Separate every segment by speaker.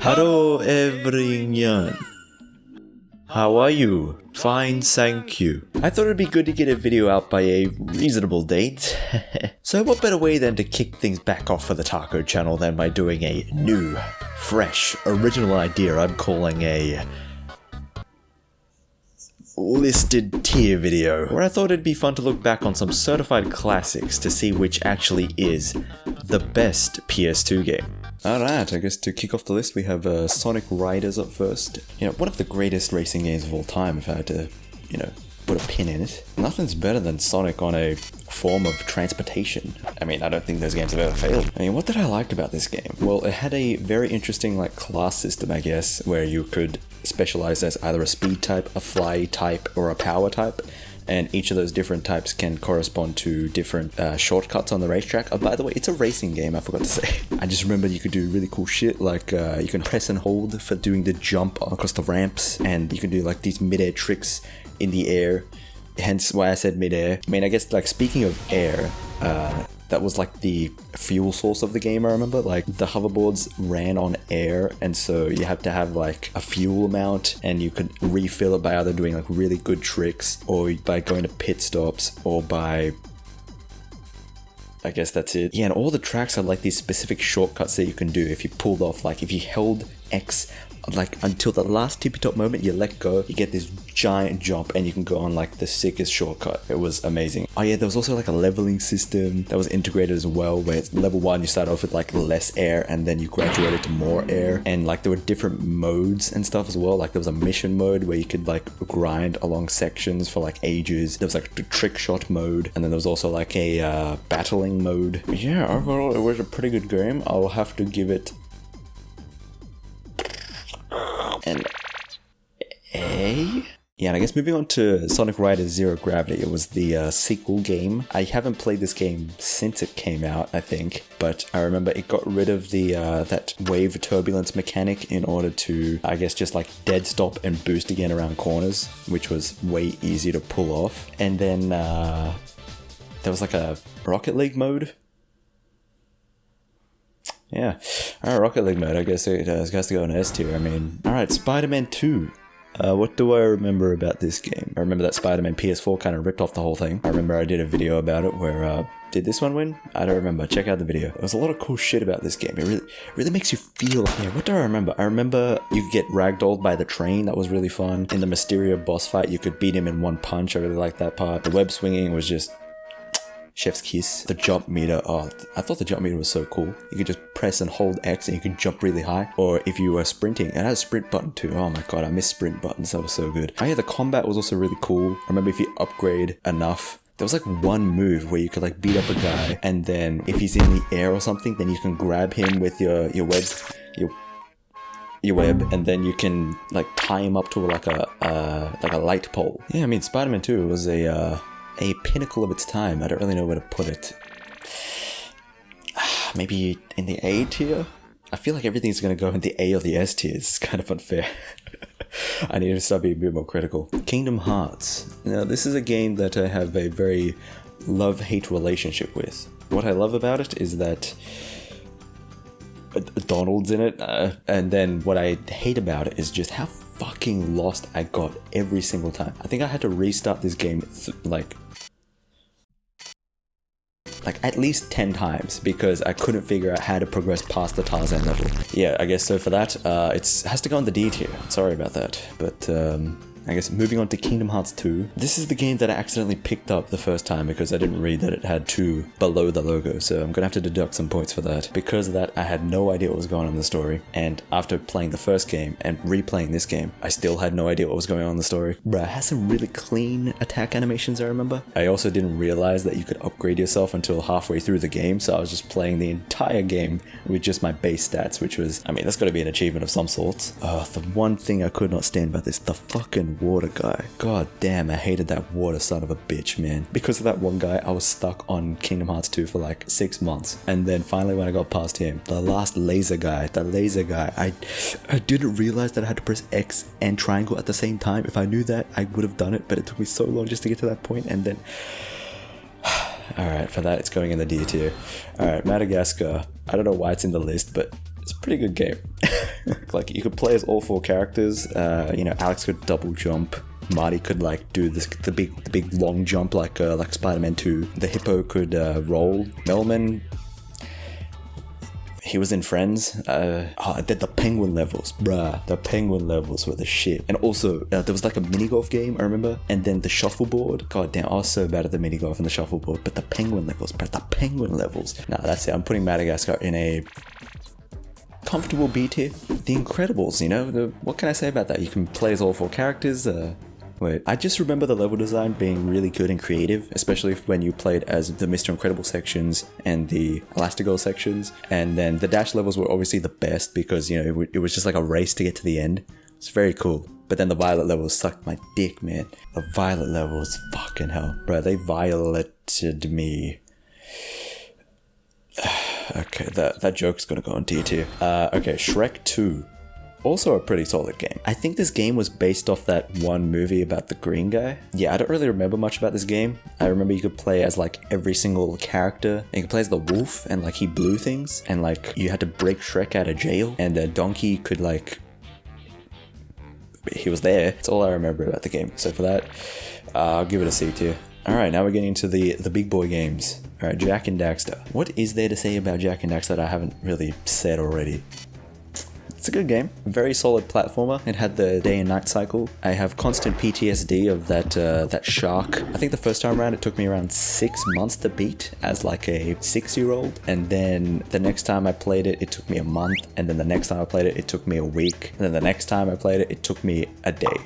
Speaker 1: Hello everyone. How are you? Fine, thank you. I thought it'd be good to get a video out by a reasonable date. So what better way than to kick things back off for the Taco channel than by doing a new, fresh, original idea I'm calling a listed tier video, where I thought it'd be fun to look back on some certified classics to see which actually is the best PS2 game. Alright, I guess to kick off the list we have Sonic Riders up first. You know, one of the greatest racing games of all time if I had to, put a pin in it. Nothing's better than Sonic on a form of transportation. I mean, I don't think those games have ever failed. I mean, what did I like about this game? Well, it had a very interesting class system, I guess, where you could specialize as either a speed type, a fly type, or a power type. And each of those different types can correspond to different shortcuts on the racetrack. Oh, by the way, it's a racing game, I forgot to say. I just remember you could do really cool shit, like you can press and hold for doing the jump across the ramps, and you can do these mid-air tricks in the air, hence why I said mid-air. I mean, I guess speaking of air, that was the fuel source of the game, I remember. The hoverboards ran on air, and so you had to have a fuel amount, and you could refill it by either doing really good tricks, or by going to pit stops, or by... I guess that's it. Yeah, and all the tracks have these specific shortcuts that you can do if you pulled off, if you held X until the last tippy top moment, you let go, you get this giant jump, and you can go on the sickest shortcut. It was amazing. Oh yeah, there was also a leveling system that was integrated as well, where it's level 1 you start off with less air, and then you graduated to more air, and there were different modes and stuff as well. There was a mission mode where you could grind along sections for ages. There was the trick shot mode, and then there was also a battling mode. Yeah, overall it was a pretty good game. I'll have to give it an A? Yeah, and I guess moving on to Sonic Riders Zero Gravity, it was the sequel game. I haven't played this game since it came out, I think, but I remember it got rid of the that wave turbulence mechanic in order to, I guess, just dead stop and boost again around corners, which was way easier to pull off. And then there was a Rocket League mode. Yeah, alright, Rocket League mode, I guess it has to go on S tier. I mean, alright, Spiderman 2. What do I remember about this game? I remember that Spiderman PS4 kind of ripped off the whole thing. I remember I did a video about it where, did this one win? I don't remember, check out the video. There was a lot of cool shit about this game. It really makes you feel, yeah, what do I remember? I remember you could get ragdolled by the train, that was really fun. In the Mysterio boss fight, you could beat him in one punch, I really liked that part. The web swinging was just... chef's kiss. The jump meter, oh, I thought the jump meter was so cool. You could just press and hold X and you could jump really high. Or if you were sprinting, it had a sprint button too. Oh my god, I miss sprint buttons, that was so good. Oh yeah, the combat was also really cool. I remember if you upgrade enough, there was one move where you could beat up a guy, and then if he's in the air or something, then you can grab him with your web, and then you can tie him up to a light pole. Yeah, I mean, Spider-Man 2 was a pinnacle of its time. I don't really know where to put it. Maybe in the A tier? I feel like everything's gonna go in the A or the S tier. It's kind of unfair. I need to start being a bit more critical. Kingdom Hearts. Now, this is a game that I have a very love-hate relationship with. What I love about it is that Donald's in it, and then what I hate about it is just how fucking lost I got every single time. I think I had to restart this game at least 10 times because I couldn't figure out how to progress past the Tarzan level. Yeah, I guess so for that, it has to go on the D tier. Sorry about that, but I guess moving on to Kingdom Hearts 2. This is the game that I accidentally picked up the first time because I didn't read that it had 2 below the logo, so I'm gonna have to deduct some points for that. Because of that, I had no idea what was going on in the story, and after playing the first game and replaying this game, I still had no idea what was going on in the story. Bruh, it has some really clean attack animations, I remember. I also didn't realize that you could upgrade yourself until halfway through the game, so I was just playing the entire game with just my base stats, which was, I mean, that's gotta be an achievement of some sorts. The one thing I could not stand about this, the fucking water guy. God damn, I hated that water son of a bitch, man. Because of that one guy, I was stuck on Kingdom Hearts 2 for 6 months. And then finally when I got past him, the last laser guy, I didn't realize that I had to press X and triangle at the same time. If I knew that, I would have done it, but it took me so long just to get to that point, and then... Alright, for that, it's going in the D tier. Alright, Madagascar. I don't know why it's in the list, but it's a pretty good game. Like, you could play as all 4 characters. You know, Alex could double jump. Marty could like do the big long jump like Spiderman 2. The hippo could roll. Melman, he was in Friends. I did the penguin levels, bruh. The penguin levels were the shit. And also, there was like a mini golf game, I remember. And then the shuffleboard. God damn, I was so bad at the mini golf and the shuffleboard. But the penguin levels, bruh, the penguin levels. Nah, that's it. I'm putting Madagascar in a comfortable B tier. The Incredibles, you know? What can I say about that? You can play as all 4 characters. Wait, I just remember the level design being really good and creative, especially when you played as the Mr. Incredible sections and the Elastigirl sections. And then the Dash levels were obviously the best because, you know, it was just like a race to get to the end. It's very cool. But then the Violet levels sucked my dick, man. The Violet levels, fucking hell. Bro, they violated me. Okay, that joke's gonna go on D tier. Okay, Shrek 2. Also a pretty solid game. I think this game was based off that one movie about the green guy. Yeah, I don't really remember much about this game. I remember you could play as like every single character. And you could play as the wolf and like he blew things. And like you had to break Shrek out of jail. And the donkey could like... he was there. That's all I remember about the game. So for that, I'll give it a C tier. Alright, now we're getting into the big boy games. Alright, Jak and Daxter. What is there to say about Jak and Daxter that I haven't really said already? It's a good game. Very solid platformer. It had the day and night cycle. I have constant PTSD of that shark. I think the first time around it took me around 6 months to beat as like a 6-year-old. And then the next time I played it, it took me a month. And then the next time I played it, it took me a week. And then the next time I played it, it took me a day.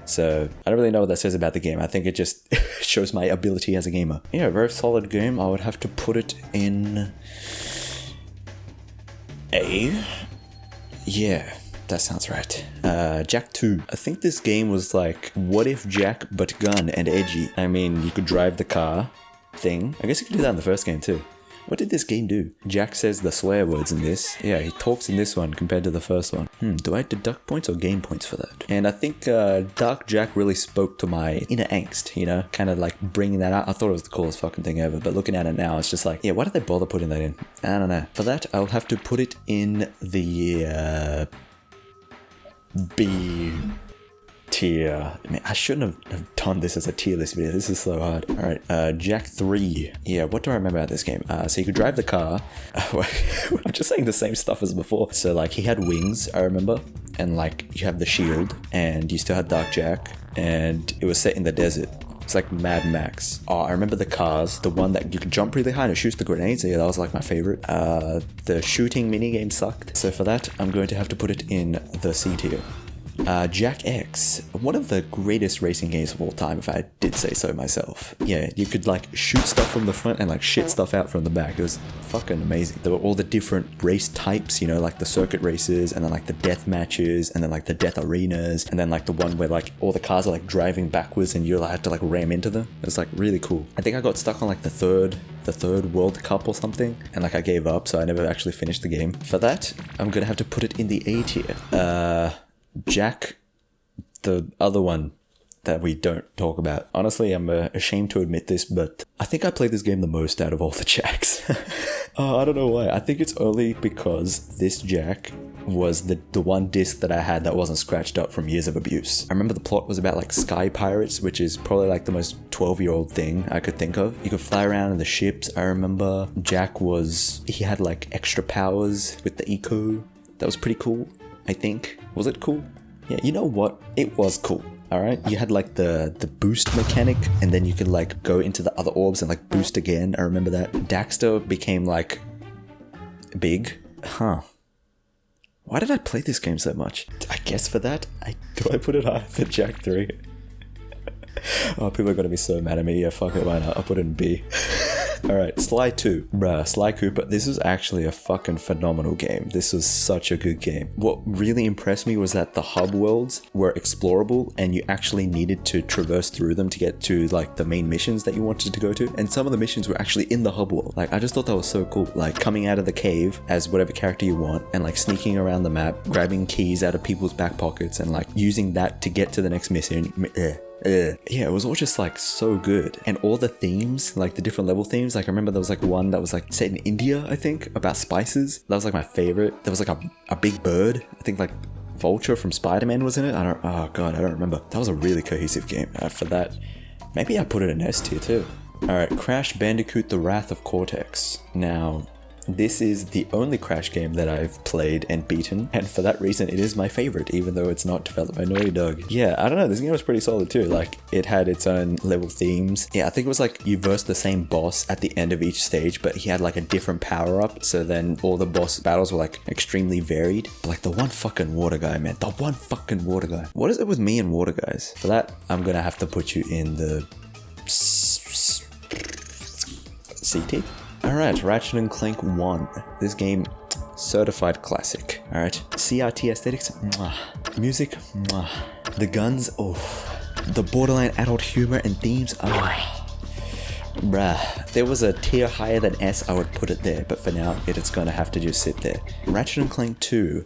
Speaker 1: So I don't really know what that says about the game. I think it just shows my ability as a gamer. Yeah, very solid game. I would have to put it in A. Yeah, that sounds right. Jak 2. I think this game was like, what if Jak but gun and edgy? I mean, you could drive the car thing. I guess you could do that in the first game too. What did this game do? Jak says the swear words in this. Yeah, he talks in this one compared to the first one. Do I deduct points or gain points for that? And I think Dark Jak really spoke to my inner angst, you know? Kind of like bringing that out. I thought it was the coolest fucking thing ever, but looking at it now, it's just like, yeah, why did they bother putting that in? I don't know. For that, I'll have to put it in the B tier. I mean, I shouldn't have done this as a tier list video. This is so hard. Alright, Jak 3. Yeah, what do I remember about this game? So you could drive the car. I'm just saying the same stuff as before. So like he had wings, I remember. And like you have the shield. And you still had Dark Jak. And it was set in the desert. It's like Mad Max. Oh, I remember the cars. The one that you could jump really high and it shoots the grenades. Yeah, that was like my favorite. The shooting minigame sucked. So for that, I'm going to have to put it in the C tier. Jak X, one of the greatest racing games of all time, if I did say so myself. Yeah, you could like shoot stuff from the front and like shit stuff out from the back. It was fucking amazing. There were all the different race types, you know, like the circuit races and then like the death matches and then like the death arenas and then like the one where like all the cars are like driving backwards and you like have to like ram into them. It was like really cool. I think I got stuck on like the third World Cup or something and like I gave up, so I never actually finished the game. For that, I'm gonna have to put it in the A tier. Jak, the other one that we don't talk about. Honestly, I'm ashamed to admit this, but I think I played this game the most out of all the Jaks. I don't know why. I think it's only because this Jak was the one disc that I had that wasn't scratched up from years of abuse. I remember the plot was about like sky pirates, which is probably like the most 12-year-old thing I could think of. You could fly around in the ships. I remember Jak he had like extra powers with the eco. That was pretty cool. I think. Was it cool? Yeah, you know what? It was cool. Alright? You had like the boost mechanic and then you could like go into the other orbs and like boost again. I remember that. Daxter became like big. Huh. Why did I play this game so much? I guess for that, do I put it higher than Jak 3? Oh, people are gonna be so mad at me. Yeah, fuck it, why not? I'll put it in B. Alright, Sly 2. Bruh, Sly Cooper, this was actually a fucking phenomenal game. This was such a good game. What really impressed me was that the hub worlds were explorable and you actually needed to traverse through them to get to like the main missions that you wanted to go to. And some of the missions were actually in the hub world. Like, I just thought that was so cool. Like, coming out of the cave as whatever character you want and like sneaking around the map, grabbing keys out of people's back pockets and like using that to get to the next mission. Yeah, it was all just like so good. And all the themes, like the different level themes, like I remember there was like one that was like set in India, I think, about spices. That was like my favorite. There was like a big bird, I think like Vulture from Spiderman was in it. Oh god, I don't remember. That was a really cohesive game. For that, maybe I put it in S tier too. Alright, Crash Bandicoot The Wrath of Cortex. Now, this is the only Crash game that I've played and beaten, and for that reason it is my favorite, even though it's not developed by Naughty Dog. Yeah, I don't know, this game was pretty solid too. Like, it had its own level themes. Yeah, I think it was like you versed the same boss at the end of each stage, but he had like a different power-up, so then all the boss battles were like extremely varied. But like the one fucking water guy, man. The one fucking water guy. What is it with me and water guys? For that, I'm gonna have to put you in the CT? Alright, Ratchet and Clank 1. This game, certified classic. Alright, CRT aesthetics, mwah. Music, mwah. The guns, oh. The borderline adult humor and themes, bruh. There was a tier higher than S, I would put it there, but for now, it's gonna have to just sit there. Ratchet and Clank 2.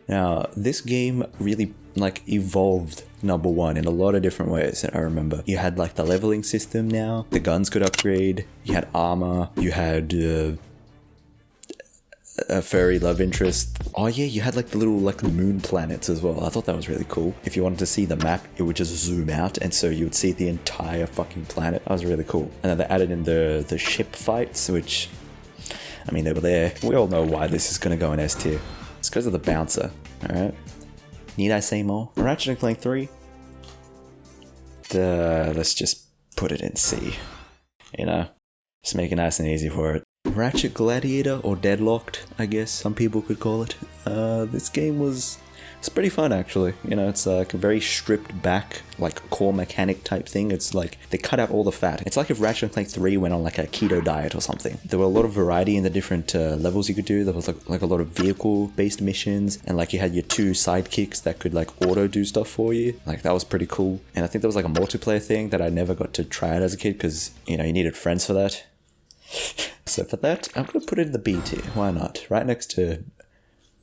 Speaker 1: Now, this game really, like, evolved number one in a lot of different ways. I remember you had like the leveling system now, the guns could upgrade, you had armor, you had a furry love interest. Oh yeah, you had like the little like moon planets as well. I thought that was really cool. If you wanted to see the map, it would just zoom out, and so you would see the entire fucking planet. That was really cool. And then they added in the ship fights, which, I mean, they were there. We all know why this is gonna go in S tier. It's because of the bouncer, alright? Need I say more? Ratchet and Clank 3? Let's just put it in C. You know? Just make it nice and easy for it. Ratchet Gladiator, or Deadlocked, I guess some people could call it. This game was... It's pretty fun, actually. You know, it's like a very stripped back, like core mechanic type thing. It's like they cut out all the fat. It's like if Ratchet and Clank 3 went on like a keto diet or something. There were a lot of variety in the different levels you could do. There was like a lot of vehicle-based missions, and like you had your two sidekicks that could like auto do stuff for you. Like that was pretty cool. And I think there was like a multiplayer thing that I never got to try out as a kid because, you know, you needed friends for that. So for that, I'm gonna put it in the B tier. Why not? Right next to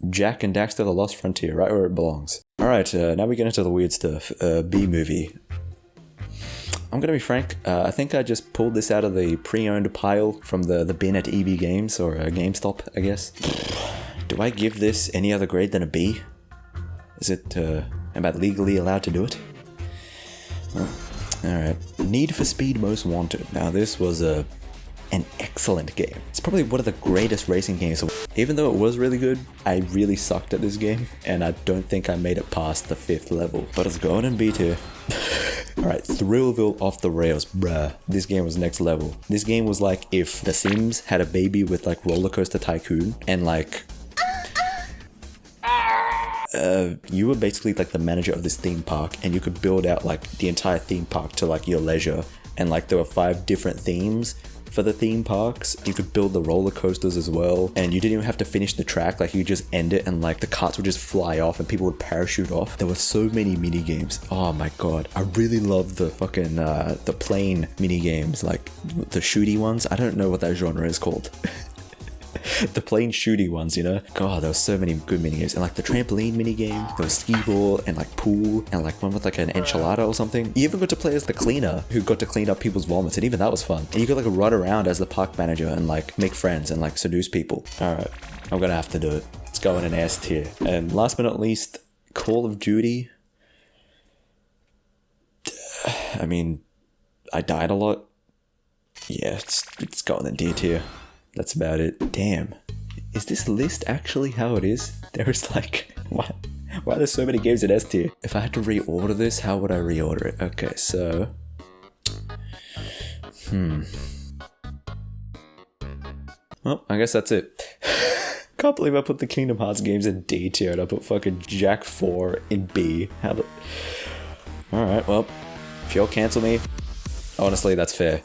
Speaker 1: Jak and Daxter: The Lost Frontier, right where it belongs. Alright, now we get into the weird stuff. B movie. I'm gonna be frank, I think I just pulled this out of the pre-owned pile from the bin at EB Games, or GameStop, I guess. Do I give this any other grade than a B? Is it, am I legally allowed to do it? Well, alright. Need for Speed Most Wanted. Now this was an excellent game. It's probably one of the greatest racing games. Even though it was really good, I really sucked at this game, and I don't think I made it past the 5th level. But it's going in B tier. Alright, Thrillville off the rails, bruh. This game was next level. This game was like if The Sims had a baby with like Roller Coaster Tycoon, and like... you were basically like the manager of this theme park, and you could build out like the entire theme park to like your leisure. And like there were 5 different themes for the theme parks. You could build the roller coasters as well, and you didn't even have to finish the track. Like you could just end it and like the carts would just fly off and people would parachute off. There were so many mini games. Oh my god, I really loved the fucking the plane mini games, like the shooty ones. I don't know what that genre is called. The plain shooty ones, you know? God, there were so many good minigames. And like the trampoline minigame, there was skee ball and like pool, and like one with like an enchilada or something. You even got to play as the cleaner who got to clean up people's vomits, and even that was fun. And you could like run around as the park manager and like make friends and like seduce people. Alright, I'm gonna have to do it. Let's go in an S tier. And last but not least, Call of Duty. I mean, I died a lot. Yeah, it's going in D tier. That's about it. Damn. Is this list actually how it is? There is like... Why are there so many games in S tier? If I had to reorder this, how would I reorder it? Okay, so... Well, I guess that's it. Can't believe I put the Kingdom Hearts games in D tier and I put fucking Jak 4 in B. Alright, well, if you'll cancel me, honestly, that's fair.